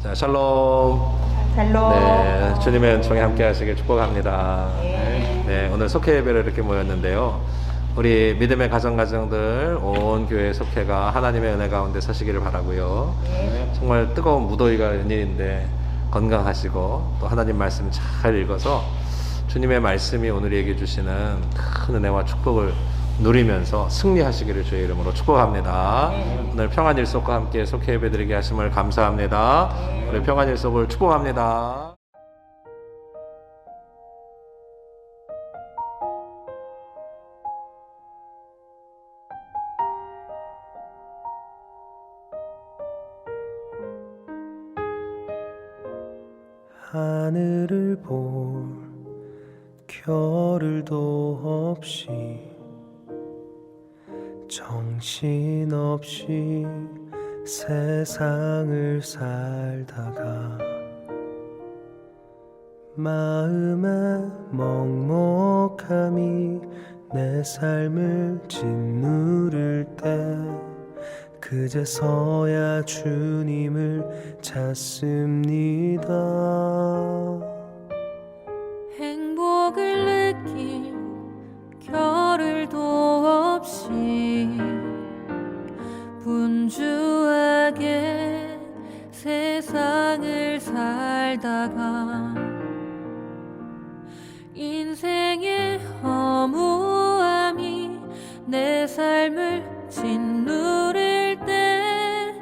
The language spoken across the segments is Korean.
자, 샬롬. 샬롬. 네, 주님의 은총에 함께 하시길 축복합니다. 네. 네, 오늘 속회 예배를 이렇게 모였는데요. 우리 믿음의 가정들 온 교회 속회가 하나님의 은혜 가운데 서시기를 바라고요. 네. 정말 뜨거운 무더위가 웬일인데 건강하시고 또 하나님 말씀 잘 읽어서 주님의 말씀이 오늘에게 주시는 큰 은혜와 축복을 누리면서 승리하시기를 주의 이름으로 축복합니다. 네. 오늘 평안일속과 함께 속회 예배드리게 하심을 감사합니다. 네. 우리 평안일속을 축복합니다. 하늘을 볼 겨를도 없이 정신없이 세상을 살다가 마음의 먹먹함이 내 삶을 짓누를 때 그제서야 주님을 찾습니다. 행복을 느낄 겨를도 없이 분주하게 세상을 살다가 인생의 허무함이 내 삶을 짓누를 때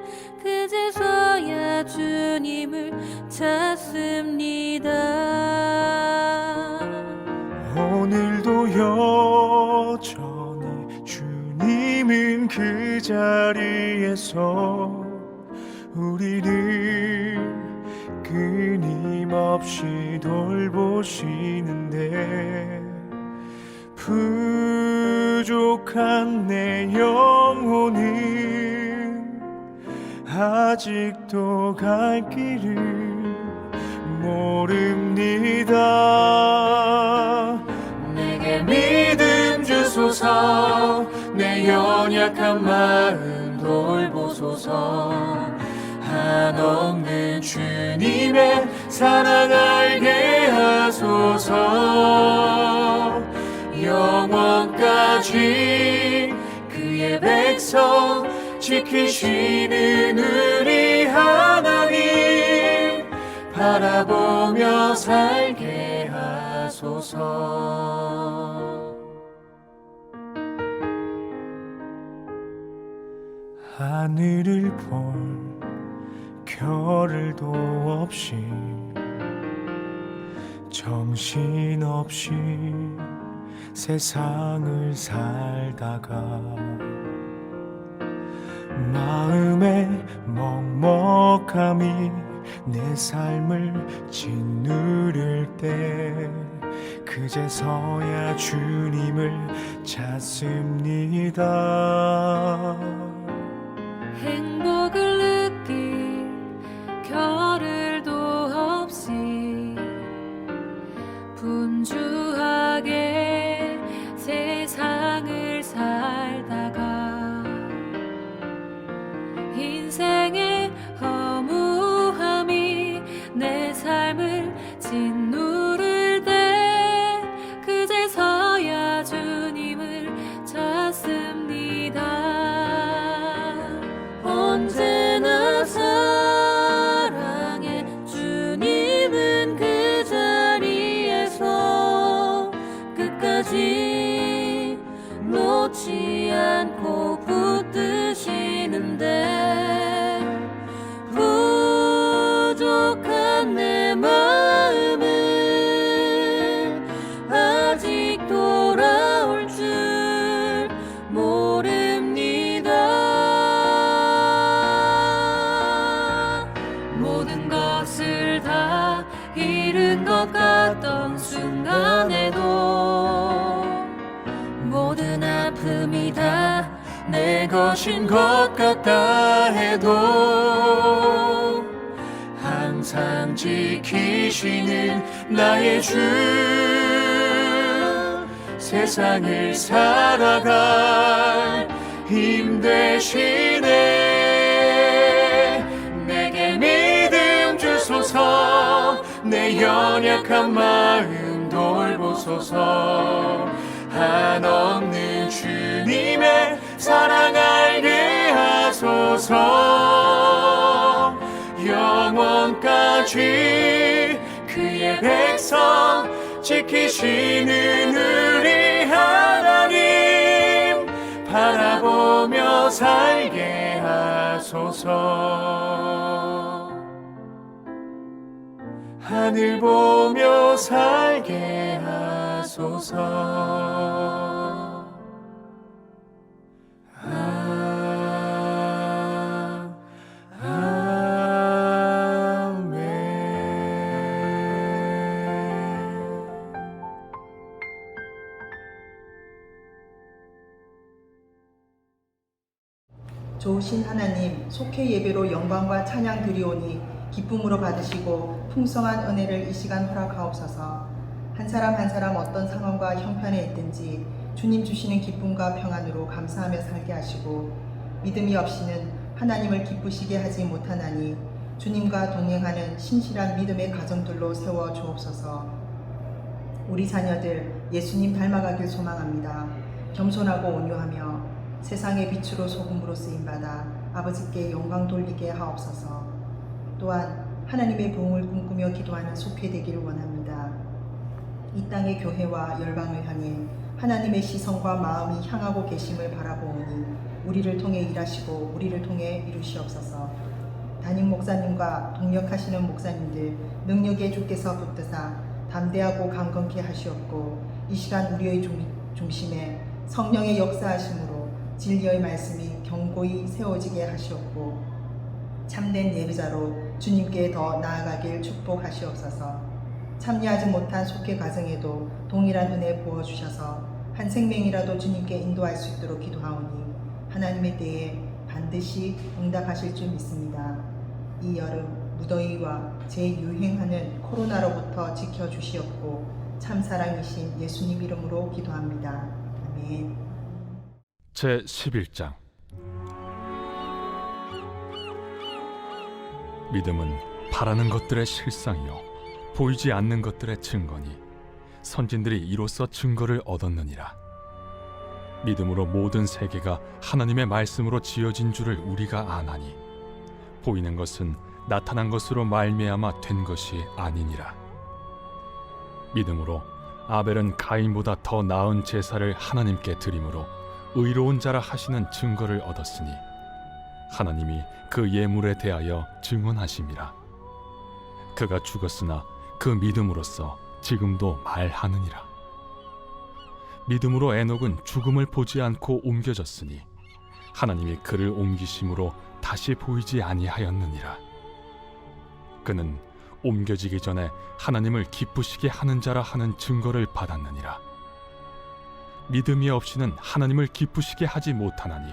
그제서야 주님을 찾습니다. 오늘도 여전히 주님은 그 자리에서 우리를 끊임없이 돌보시는데 부족한 내 영혼은 아직도 갈 길을 모릅니다. 내게 믿음 주소서, 내 연약한 마음 돌보소서. 한없는 주님의 사랑 알게 하소서. 영원까지 그의 백성 지키시는 우리 하나님 바라보며 살게 하소서. 하늘을 볼 겨를도 없이 정신없이 세상을 살다가 마음의 먹먹함이 내 삶을 짓누를 때 그제서야 주님을 찾습니다. 행복을 느낄 겨를도 없이 분주하게 세상을 살다가 인생의 허무함이 내 삶을 짓누를 때 그제서야 주님을 찾습니다. 언제나 사랑해 주님은 그 자리에서 끝까지 놓지 않고 붙드시는데 부족한 내 마음은 아직 돌아올 줄 모릅니다. 모든 것을 다 잃은 것 같던 순간에도 모든 아픔이 다 내 것인 것 같다 해도 항상 지키시는 나의 주 세상을 살아갈 힘 되시네. 내게 믿음 약한 마음 돌보소서. 한없는 주님의 사랑 알게 하소서. 영원까지 그의 백성 지키시는 우리 하나님 바라보며 살게 하소서. 하늘 보며 살게 하소서. 좋으신 하나님, 속회 예배로 영광과 찬양 드리오니 기쁨으로 받으시고 풍성한 은혜를 이 시간 허락하옵소서. 한 사람 한 사람 어떤 상황과 형편에 있든지 주님 주시는 기쁨과 평안으로 감사하며 살게 하시고 믿음이 없이는 하나님을 기쁘시게 하지 못하나니 주님과 동행하는 신실한 믿음의 가정들로 세워 주옵소서. 우리 자녀들 예수님 닮아가길 소망합니다. 겸손하고 온유하며 세상의 빛으로 소금으로 쓰임받아 아버지께 영광 돌리게 하옵소서. 또한 하나님의 부흥을 꿈꾸며 기도하는 속회 되기를 원합니다. 이 땅의 교회와 열방을 향해 하나님의 시선과 마음이 향하고 계심을 바라보오니 우리를 통해 일하시고 우리를 통해 이루시옵소서. 담임 목사님과 동역하시는 목사님들 능력에 주께서 붙드사 담대하고 강건케 하시옵고 이 시간 우리의 중심에 성령의 역사하심으로 진리의 말씀이 견고히 세워지게 하시옵고 참된 예배자로 주님께 더 나아가길 축복하시옵소서. 참여하지 못한 속회 과정에도 동일한 은혜 부어주셔서 한 생명이라도 주님께 인도할 수 있도록 기도하오니 하나님의 때에 반드시 응답하실 줄 믿습니다. 이 여름 무더위와 재유행하는 코로나로부터 지켜주시옵고 참사랑이신 예수님 이름으로 기도합니다. 아멘. 제11장 믿음은 바라는 것들의 실상이요 보이지 않는 것들의 증거니 선진들이 이로써 증거를 얻었느니라. 믿음으로 모든 세계가 하나님의 말씀으로 지어진 줄을 우리가 아나니 보이는 것은 나타난 것으로 말미암아 된 것이 아니니라. 믿음으로 아벨은 가인보다 더 나은 제사를 하나님께 드림으로 의로운 자라 하시는 증거를 얻었으니 하나님이 그 예물에 대하여 증언하심이라. 그가 죽었으나 그 믿음으로써 지금도 말하느니라. 믿음으로 에녹은 죽음을 보지 않고 옮겨졌으니 하나님이 그를 옮기심으로 다시 보이지 아니하였느니라. 그는 옮겨지기 전에 하나님을 기쁘시게 하는 자라 하는 증거를 받았느니라. 믿음이 없이는 하나님을 기쁘시게 하지 못하나니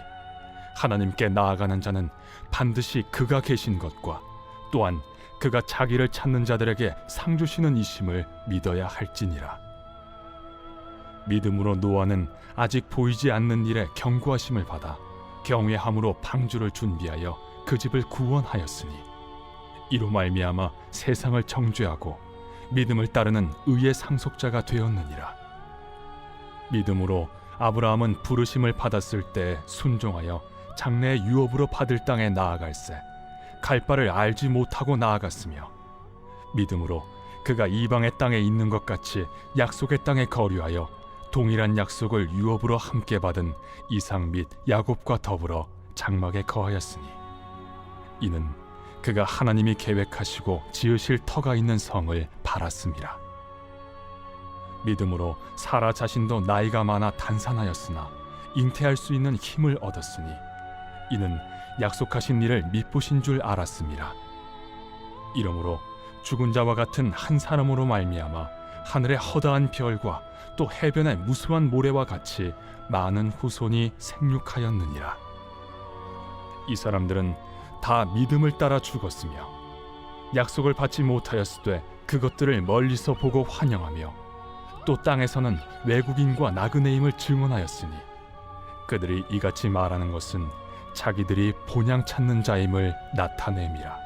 하나님께 나아가는 자는 반드시 그가 계신 것과 또한 그가 자기를 찾는 자들에게 상 주시는 이심을 믿어야 할지니라. 믿음으로 노아는 아직 보이지 않는 일에 경고하심을 받아 경외함으로 방주를 준비하여 그 집을 구원하였으니 이로 말미암아 세상을 정죄하고 믿음을 따르는 의의 상속자가 되었느니라. 믿음으로 아브라함은 부르심을 받았을 때 순종하여 장래의 유업으로 받을 땅에 나아갈새 갈 바를 알지 못하고 나아갔으며 믿음으로 그가 이방의 땅에 있는 것 같이 약속의 땅에 거류하여 동일한 약속을 유업으로 함께 받은 이삭 및 야곱과 더불어 장막에 거하였으니 이는 그가 하나님이 계획하시고 지으실 터가 있는 성을 바랐음이라. 믿음으로 사라 자신도 나이가 많아 단산하였으나 잉태할 수 있는 힘을 얻었으니 이는 약속하신 일을 미쁘신 줄 알았음이라. 이러므로 죽은 자와 같은 한 사람으로 말미암아 하늘의 허다한 별과 또 해변의 무수한 모래와 같이 많은 후손이 생육하였느니라. 이 사람들은 다 믿음을 따라 죽었으며 약속을 받지 못하였으되 그것들을 멀리서 보고 환영하며 또 땅에서는 외국인과 나그네임을 증언하였으니 그들이 이같이 말하는 것은 자기들이 본향 찾는 자임을 나타냄이라.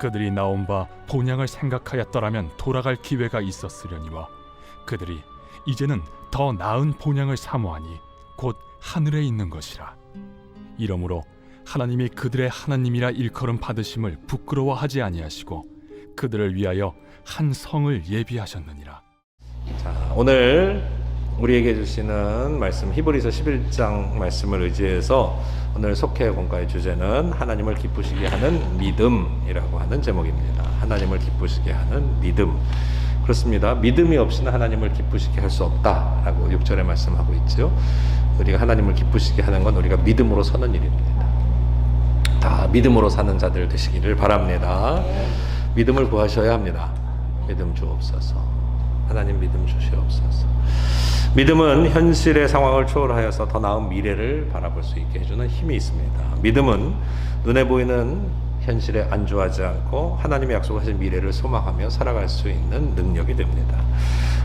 그들이 나온 바 본향을 생각하였더라면 돌아갈 기회가 있었으려니와 그들이 이제는 더 나은 본향을 사모하니 곧 하늘에 있는 것이라. 이러므로 하나님이 그들의 하나님이라 일컬음 받으심을 부끄러워하지 아니하시고 그들을 위하여 한 성을 예비하셨느니라. 자, 오늘 우리에게 주시는 말씀 히브리서 11장 말씀을 의지해서 오늘 속회 공과의 주제는 하나님을 기쁘시게 하는 믿음이라고 하는 제목입니다. 하나님을 기쁘시게 하는 믿음. 그렇습니다. 믿음이 없이는 하나님을 기쁘시게 할 수 없다라고 6절에 말씀하고 있죠. 우리가 하나님을 기쁘시게 하는 건 우리가 믿음으로 서는 일입니다. 다 믿음으로 사는 자들 되시기를 바랍니다. 믿음을 구하셔야 합니다. 믿음 주옵소서. 하나님 믿음 주시옵소서. 믿음은 현실의 상황을 초월하여서 더 나은 미래를 바라볼 수 있게 해주는 힘이 있습니다. 믿음은 눈에 보이는 현실에 안주하지 않고 하나님의 약속하신 미래를 소망하며 살아갈 수 있는 능력이 됩니다.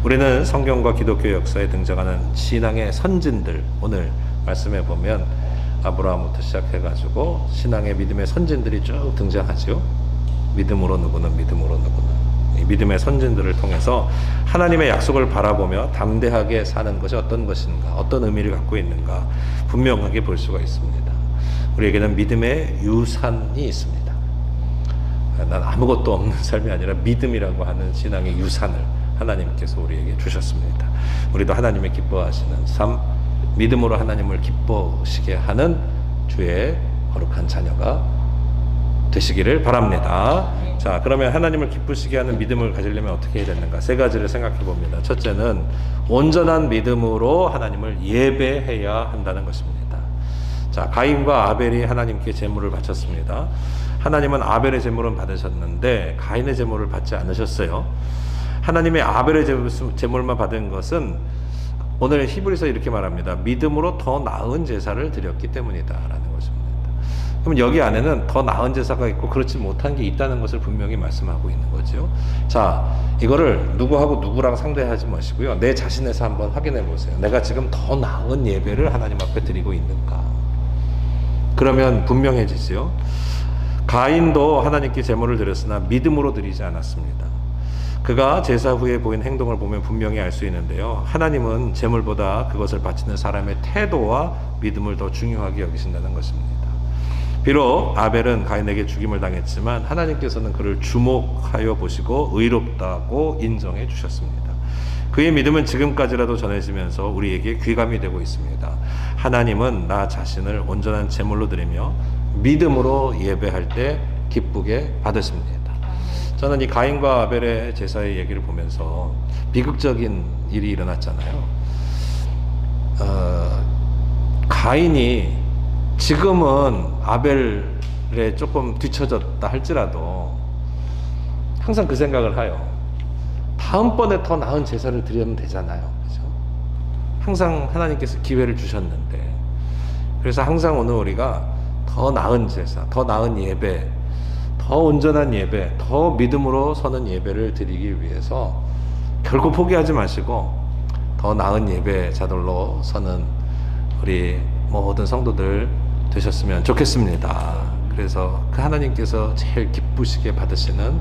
우리는 성경과 기독교 역사에 등장하는 신앙의 선진들, 오늘 말씀해 보면 아브라함부터 시작해가지고 신앙의 믿음의 선진들이 쭉 등장하죠. 믿음으로 누구는 믿음으로 누구는. 이 믿음의 선진들을 통해서 하나님의 약속을 바라보며 담대하게 사는 것이 어떤 것인가, 어떤 의미를 갖고 있는가 분명하게 볼 수가 있습니다. 우리에게는 믿음의 유산이 있습니다. 난 아무것도 없는 삶이 아니라 믿음이라고 하는 신앙의 유산을 하나님께서 우리에게 주셨습니다. 우리도 하나님의 기뻐하시는 삶, 믿음으로 하나님을 기뻐시게 하는 주의 거룩한 자녀가 되시기를 바랍니다. 자, 그러면 하나님을 기쁘시게 하는 믿음을 가지려면 어떻게 해야 되는가? 세 가지를 생각해 봅니다. 첫째는 온전한 믿음으로 하나님을 예배해야 한다는 것입니다. 자, 가인과 아벨이 하나님께 제물을 바쳤습니다. 하나님은 아벨의 제물은 받으셨는데 가인의 제물을 받지 않으셨어요. 하나님의 아벨의 제물만 받은 것은 오늘 히브리서 이렇게 말합니다. 믿음으로 더 나은 제사를 드렸기 때문이다 라는 것입니다. 그럼 여기 안에는 더 나은 제사가 있고 그렇지 못한 게 있다는 것을 분명히 말씀하고 있는 거죠. 자, 이거를 누구하고 누구랑 상대하지 마시고요. 내 자신에서 한번 확인해 보세요. 내가 지금 더 나은 예배를 하나님 앞에 드리고 있는가? 그러면 분명해지죠. 가인도 하나님께 제물을 드렸으나 믿음으로 드리지 않았습니다. 그가 제사 후에 보인 행동을 보면 분명히 알 수 있는데요. 하나님은 제물보다 그것을 바치는 사람의 태도와 믿음을 더 중요하게 여기신다는 것입니다. 비록 아벨은 가인에게 죽임을 당했지만 하나님께서는 그를 주목하여 보시고 의롭다고 인정해 주셨습니다. 그의 믿음은 지금까지라도 전해지면서 우리에게 귀감이 되고 있습니다. 하나님은 나 자신을 온전한 제물로 드리며 믿음으로 예배할 때 기쁘게 받으십니다. 저는 이 가인과 아벨의 제사의 얘기를 보면서 비극적인 일이 일어났잖아요. 가인이 지금은 아벨에 조금 뒤처졌다 할지라도 항상 그 생각을 해요. 다음번에 더 나은 제사를 드리면 되잖아요. 그죠? 항상 하나님께서 기회를 주셨는데, 그래서 항상 오늘 우리가 더 나은 제사, 더 나은 예배, 더 온전한 예배, 더 믿음으로 서는 예배를 드리기 위해서 결코 포기하지 마시고 더 나은 예배자들로 서는 우리 모든 성도들 되셨으면 좋겠습니다. 그래서 그 하나님께서 제일 기쁘시게 받으시는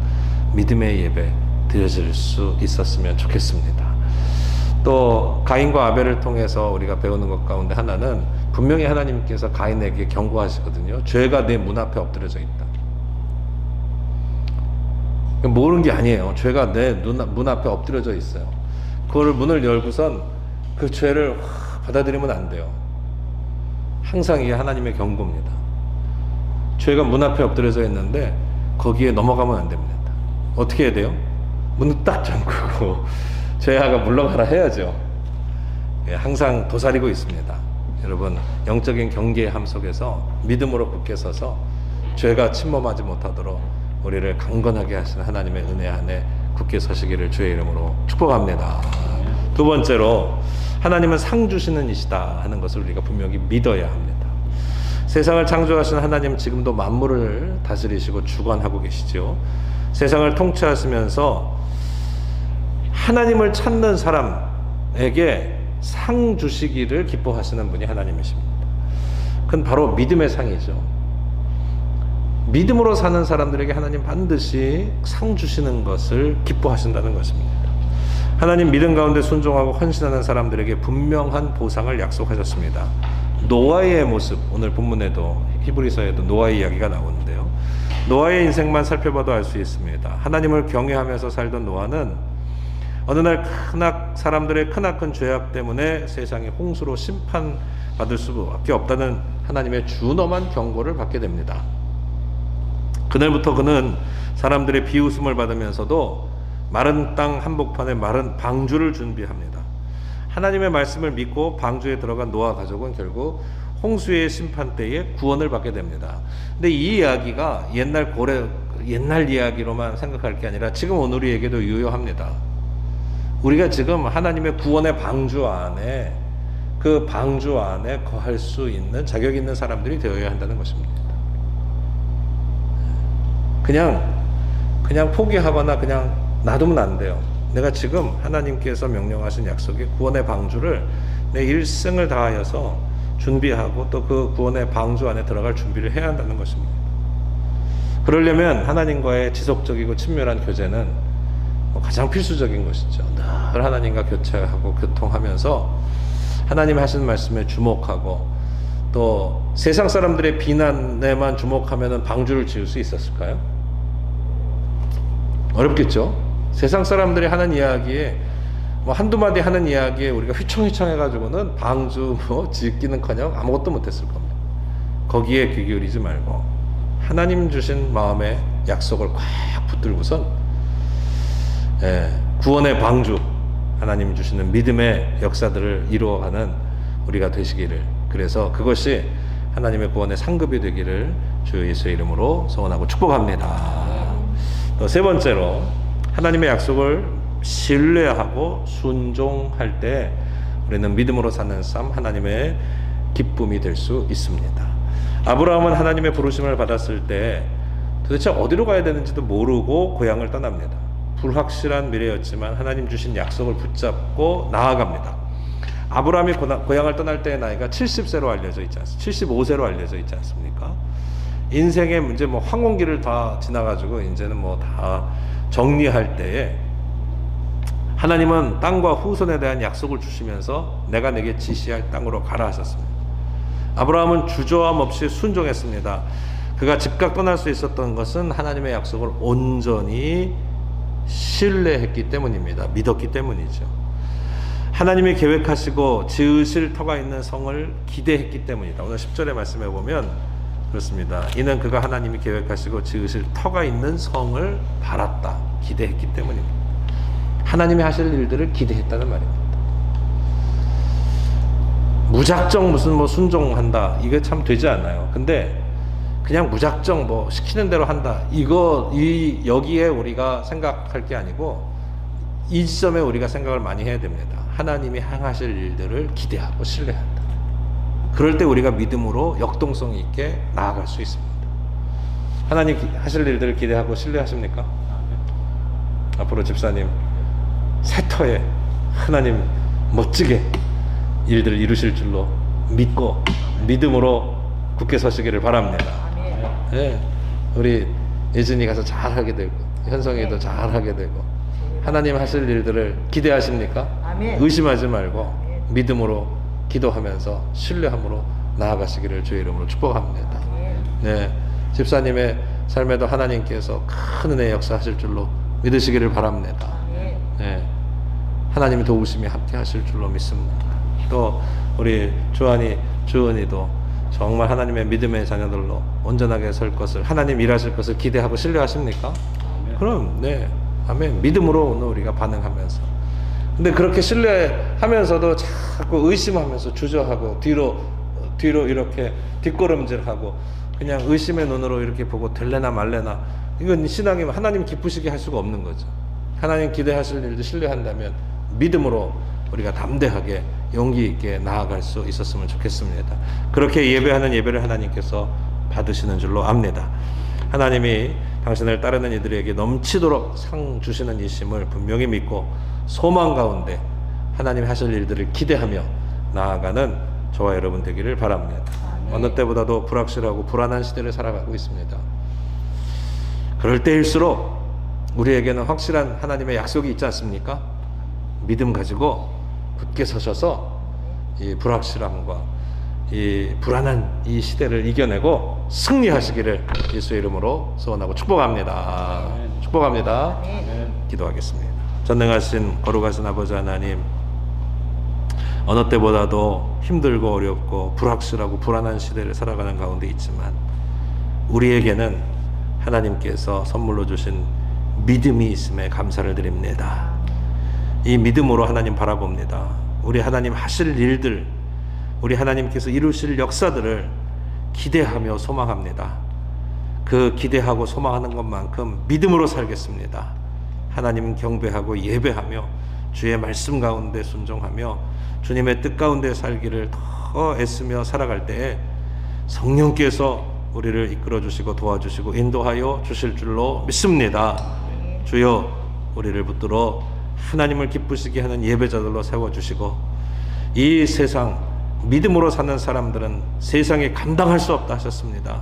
믿음의 예배 드려질 수 있었으면 좋겠습니다. 또 가인과 아벨을 통해서 우리가 배우는 것 가운데 하나는 분명히 하나님께서 가인에게 경고하시거든요. 죄가 내 문 앞에 엎드려져 있다. 모르는 게 아니에요. 죄가 내 문 앞에 엎드려져 있어요. 그거를 문을 열고선 그 죄를 받아들이면 안 돼요. 항상 이게 하나님의 경고입니다. 죄가 문 앞에 엎드려져 있는데 거기에 넘어가면 안 됩니다. 어떻게 해야 돼요? 문을 딱 잠그고 죄아가 물러가라 해야죠. 항상 도사리고 있습니다. 여러분, 영적인 경계함 속에서 믿음으로 굳게 서서 죄가 침범하지 못하도록 우리를 강건하게 하시는 하나님의 은혜 안에 굳게 서시기를 주의 이름으로 축복합니다. 두 번째로, 하나님은 상 주시는 이시다 하는 것을 우리가 분명히 믿어야 합니다. 세상을 창조하신 하나님 지금도 만물을 다스리시고 주관하고 계시죠. 세상을 통치하시면서 하나님을 찾는 사람에게 상 주시기를 기뻐하시는 분이 하나님이십니다. 그건 바로 믿음의 상이죠. 믿음으로 사는 사람들에게 하나님 반드시 상 주시는 것을 기뻐하신다는 것입니다. 하나님 믿음 가운데 순종하고 헌신하는 사람들에게 분명한 보상을 약속하셨습니다. 노아의 모습, 오늘 본문에도 히브리서에도 노아의 이야기가 나오는데요. 노아의 인생만 살펴봐도 알 수 있습니다. 하나님을 경외하면서 살던 노아는 어느 날 사람들의 크나큰 죄악 때문에 세상이 홍수로 심판받을 수밖에 없다는 하나님의 준엄한 경고를 받게 됩니다. 그날부터 그는 사람들의 비웃음을 받으면서도 마른 땅 한복판에 마른 방주를 준비합니다. 하나님의 말씀을 믿고 방주에 들어간 노아 가족은 결국 홍수의 심판 때에 구원을 받게 됩니다. 근데 이 이야기가 옛날 이야기로만 생각할 게 아니라 지금 오늘에게도 유효합니다. 우리가 지금 하나님의 구원의 방주 안에, 그 방주 안에 거할 수 있는 자격 있는 사람들이 되어야 한다는 것입니다. 그냥 포기하거나 그냥 놔두면 안 돼요. 내가 지금 하나님께서 명령하신 약속의 구원의 방주를 내 일생을 다하여서 준비하고 또 그 구원의 방주 안에 들어갈 준비를 해야 한다는 것입니다. 그러려면 하나님과의 지속적이고 친밀한 교제는 가장 필수적인 것이죠. 늘 하나님과 교체하고 교통하면서 하나님 하시는 말씀에 주목하고, 또 세상 사람들의 비난에만 주목하면 방주를 지을 수 있었을까요? 어렵겠죠. 세상 사람들이 하는 이야기에 한두 마디 하는 이야기에 우리가 휘청휘청 해가지고는 방주 짓기는커녕 아무것도 못했을 겁니다. 거기에 귀 기울이지 말고 하나님 주신 마음의 약속을 꽉 붙들고선 구원의 방주, 하나님 주시는 믿음의 역사들을 이루어가는 우리가 되시기를, 그래서 그것이 하나님의 구원의 상급이 되기를 주 예수의 이름으로 소원하고 축복합니다. 또 세 번째로, 하나님의 약속을 신뢰하고 순종할 때 우리는 믿음으로 사는 삶, 하나님의 기쁨이 될 수 있습니다. 아브라함은 하나님의 부르심을 받았을 때 도대체 어디로 가야 되는지도 모르고 고향을 떠납니다. 불확실한 미래였지만 하나님 주신 약속을 붙잡고 나아갑니다. 아브라함이 고향을 떠날 때의 나이가 70세로 알려져 있지 않습니까? 75세로 알려져 있지 않습니까? 인생의 문제, 황혼기를 다 지나가지고 이제는 다 정리할 때에 하나님은 땅과 후손에 대한 약속을 주시면서 내가 내게 지시할 땅으로 가라 하셨습니다. 아브라함은 주저함 없이 순종했습니다. 그가 즉각 떠날 수 있었던 것은 하나님의 약속을 온전히 신뢰했기 때문입니다. 믿었기 때문이죠. 하나님이 계획하시고 지으실 터가 있는 성을 기대했기 때문이다. 오늘 10절의 말씀에 보면 그렇습니다. 이는 그가 하나님이 계획하시고 지으실 터가 있는 성을 바랐다, 기대했기 때문입니다. 하나님이 하실 일들을 기대했다는 말입니다. 무작정 무슨 순종한다, 이게 참 되지 않아요. 근데 그냥 무작정 시키는 대로 한다, 여기에 우리가 생각할 게 아니고 이 지점에 우리가 생각을 많이 해야 됩니다. 하나님이 행하실 일들을 기대하고 신뢰한다. 그럴 때 우리가 믿음으로 역동성 있게 나아갈 수 있습니다. 하나님 하실 일들을 기대하고 신뢰하십니까? 앞으로 집사님 새 터에 하나님 멋지게 일들을 이루실 줄로 믿고 믿음으로 굳게 서시기를 바랍니다. 네, 우리 예진이 가서 잘하게 되고 현성이도 잘하게 되고 하나님 하실 일들을 기대하십니까? 의심하지 말고 믿음으로 기도하면서 신뢰함으로 나아가시기를 주의 이름으로 축복합니다. 네, 집사님의 삶에도 하나님께서 큰 은혜의 역사하실 줄로 믿으시기를 바랍니다. 네, 하나님의 도우심이 함께 하실 줄로 믿습니다. 또 우리 주은이도 정말 하나님의 믿음의 자녀들로 온전하게 설 것을, 하나님 일하실 것을 기대하고 신뢰하십니까? 그럼 네, 아멘. 믿음으로 오늘 우리가 반응하면서, 근데 그렇게 신뢰하면서도 자꾸 의심하면서 주저하고 뒤로 이렇게 뒷걸음질하고 그냥 의심의 눈으로 이렇게 보고 될래나 말래나, 이건 신앙이 하나님 기쁘시게 할 수가 없는 거죠. 하나님 기대하실 일도 신뢰한다면 믿음으로 우리가 담대하게 용기 있게 나아갈 수 있었으면 좋겠습니다. 그렇게 예배하는 예배를 하나님께서 받으시는 줄로 압니다. 하나님이 당신을 따르는 이들에게 넘치도록 상 주시는 이심을 분명히 믿고 소망 가운데 하나님이 하실 일들을 기대하며 나아가는 저와 여러분 되기를 바랍니다. 어느 때보다도 불확실하고 불안한 시대를 살아가고 있습니다. 그럴 때일수록 우리에게는 확실한 하나님의 약속이 있지 않습니까? 믿음 가지고 굳게 서셔서 이 불확실함과 이 불안한 이 시대를 이겨내고 승리하시기를 예수의 이름으로 소원하고 축복합니다. 축복합니다. 기도하겠습니다. 전능하신 거룩하신 아버지 하나님, 어느 때보다도 힘들고 어렵고 불확실하고 불안한 시대를 살아가는 가운데 있지만 우리에게는 하나님께서 선물로 주신 믿음이 있음에 감사를 드립니다. 이 믿음으로 하나님 바라봅니다. 우리 하나님 하실 일들, 우리 하나님께서 이루실 역사들을 기대하며 소망합니다. 그 기대하고 소망하는 것만큼 믿음으로 살겠습니다. 하나님 경배하고 예배하며 주의 말씀 가운데 순종하며 주님의 뜻 가운데 살기를 더 애쓰며 살아갈 때에 성령께서 우리를 이끌어 주시고 도와주시고 인도하여 주실 줄로 믿습니다. 주여, 우리를 붙들어 하나님을 기쁘시게 하는 예배자들로 세워주시고, 이 세상 믿음으로 사는 사람들은 세상에 감당할 수 없다 하셨습니다.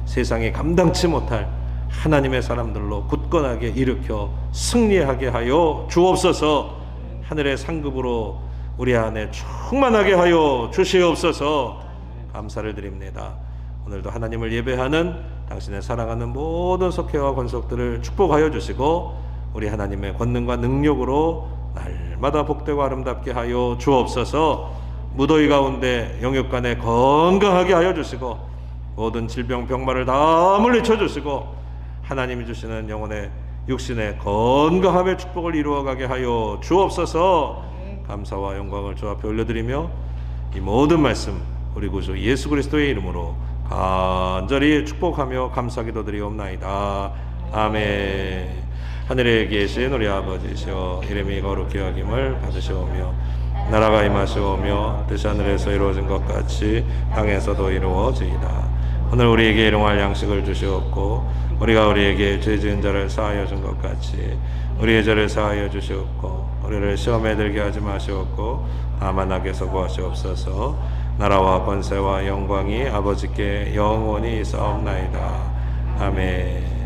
세상에 감당치 못할 하나님의 사람들로 굳건하게 일으켜 승리하게 하여 주옵소서. 하늘의 상급으로 우리 안에 충만하게 하여 주시옵소서. 감사를 드립니다. 오늘도 하나님을 예배하는 당신의 사랑하는 모든 속회와 권속들을 축복하여 주시고, 우리 하나님의 권능과 능력으로 날마다 복되고 아름답게 하여 주옵소서. 무더위 가운데 영육간에 건강하게 하여 주시고, 모든 질병 병마를 다 물리쳐 주시고, 하나님이 주시는 영혼의 육신의 건강함의 축복을 이루어가게 하여 주옵소서. 감사와 영광을 주 앞에 올려드리며 이 모든 말씀 우리 구주 예수 그리스도의 이름으로 간절히 축복하며 감사기도 드리옵나이다. 아멘. 하늘에 계신 우리 아버지시여, 이름이 거룩히 여김을 받으시오며 나라가 임하시오며 뜻이 하늘에서 이루어진 것 같이 땅에서도 이루어지이다. 오늘 우리에게 일용할 양식을 주시옵고, 우리가 우리에게 죄 지은 자를 사하여 준 것 같이 우리의 죄를 사하여 주시옵고, 우리를 시험에 들게 하지 마시옵고 다만 악에서 구하시옵소서. 나라와 권세와 영광이 아버지께 영원히 있사옵나이다. 아멘.